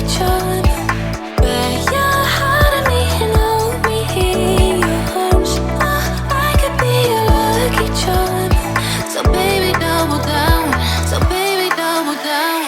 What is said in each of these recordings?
charm. Bet your heart on me and hold me in your arms. Oh, I could be a lucky charm. So baby, double down. So baby, double down.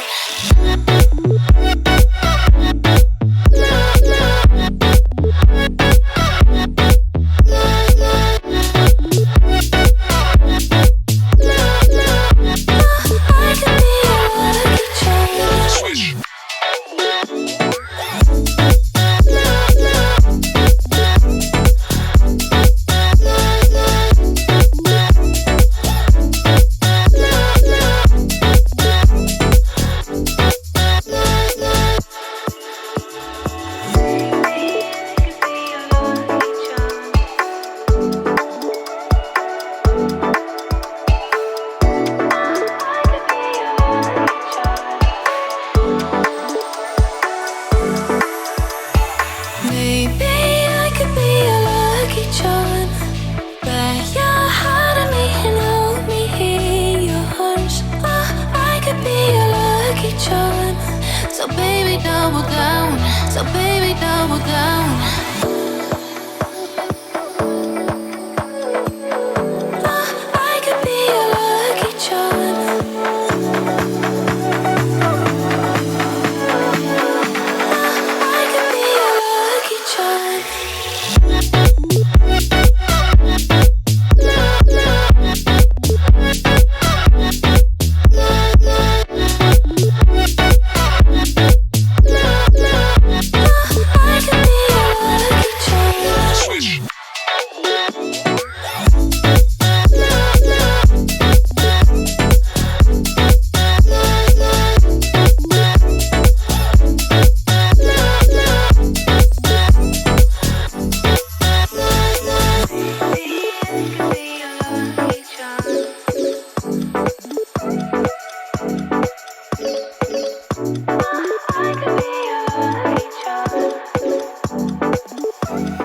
So baby, double down. So baby, double down.